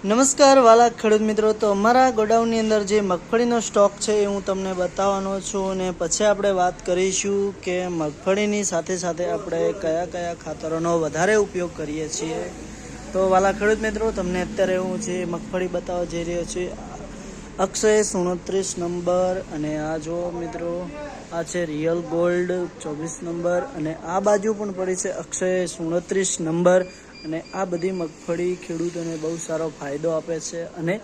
નમસ્કાર વાલા ખેડૂત મિત્રો, તો અમારા ગોડાઉનની અંદર જે મગફળીનો સ્ટોક છે એ હું તમને બતાવવાનો છું અને પછી આપણે વાત કરીશું કે મગફળીની સાથે સાથે આપણે કયા કયા ખાતરોનો વધારે ઉપયોગ કરીએ છીએ। તો વાલા ખેડૂત મિત્રો, તમને અત્યારે હું જે મગફળી બતાવવા જઈ રહ્યો છું અક્ષય 29 નંબર, અને આ જો મિત્રો આ છે રિયલ ગોલ્ડ 24 નંબર, અને આ બાજુ પણ પડી છે અક્ષય 29 નંબર। અને આ બધી મગફળી ખેડૂતોને બહુ સારો ફાયદો આપે છે અને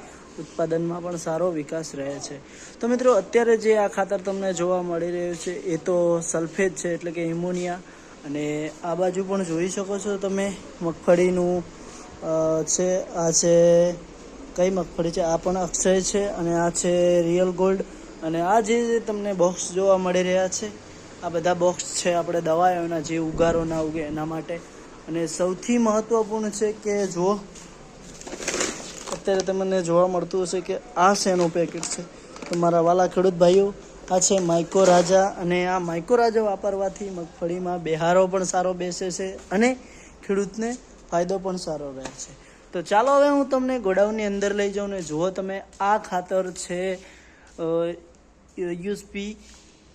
ઉત્પાદનમાં પણ સારો વિકાસ રહે છે। તો મિત્રો, અત્યારે જે આ ખાતર તમને જોવા મળી રહ્યું છે એ તો સલ્ફેટ છે, એટલે કે એમોનિયા। અને આ બાજુ પણ જોઈ શકો છો તમે મગફળીનું છે, આ છે કઈ મગફળી છે, આ પણ અક્ષય છે અને આ છે રિયલ ગોલ્ડ। અને આ જે તમને બોક્સ જોવા મળી રહ્યા છે, આ બધા બોક્સ છે આપણે દવાઓના, જે ઉગારો ના ઉગે એના માટે। અને સૌથી મહત્વપૂર્ણ છે કે જો અત્યારે તમને જોવા મળતું હશે કે આ શેનું પેકેટ છે, તો મારા વાલા ખેડૂત ભાઈઓ, આ છે માઇકો રાજા। અને આ માઇકો રાજા વાપરવાથી મગફળીમાં બહેરો પણ સારો બેસે છે અને ખેડૂતને ફાયદો પણ સારો રહે છે। તો ચાલો હવે હું તમને ગોડાઉનની અંદર લઈ જાઉં ને જુઓ તમે, આ ખાતર છે યુએસપી,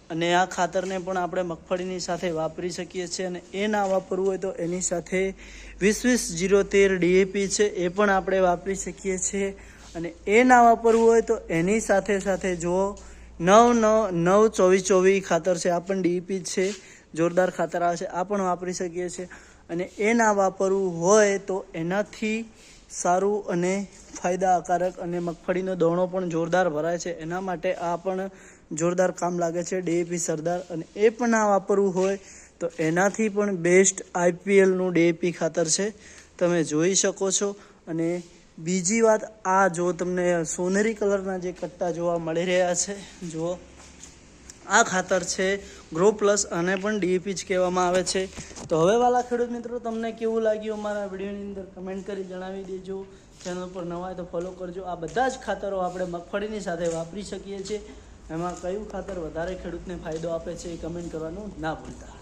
અને આ ખાતરને પણ આપણે મગફળીની સાથે વાપરી શકીએ છીએ। અને એ ના વાપરવું હોય તો એની સાથે 20-20-013 ડીએપી છે એ પણ આપણે વાપરી શકીએ છીએ। અને એ ના વાપરવું હોય તો એની સાથે સાથે જો 9-9-9-24-24 ખાતર છે, આ પણ ડીએપી છે, જોરદાર ખાતર આવે છે, આ પણ વાપરી શકીએ છીએ। અને એ ના વાપરવું હોય તો એનાથી સારું અને ફાયદાકારક અને મગફળીનો દોણો પણ જોરદાર ભરાય છે, એના માટે આ પણ જોરદાર કામ લાગે છે ડીએપી સરદાર। અને એ પણ ના વાપરવું હોય તો એનાથી પણ બેસ્ટ આઈપીએલનું ડીએપી ખાતર છે, તમે જોઈ શકો છો। અને બીજી વાત, આ જો તમને સોનેરી કલરના જે કટ્ટા જોવા મળી રહ્યા છે, જુઓ આ ખાતર છે ગ્રો પ્લસ, આને પણ ડીએપી જ કહેવામાં આવે છે। તો હવે વાલા ખેડૂત મિત્રો, તમને કેવું લાગ્યું અમારા વિડીયોની અંદર કમેન્ટ કરી જણાવી દેજો। ચેનલ પર નવા હોય તો ફોલો કરજો। આ બધા જ ખાતરો આપણે મગફળીની સાથે વાપરી શકીએ છીએ, એમાં કયું ખાતર વધારે ખેડૂતને ફાયદો આપે છે એ કમેન્ટ કરવાનું ના ભૂલતા।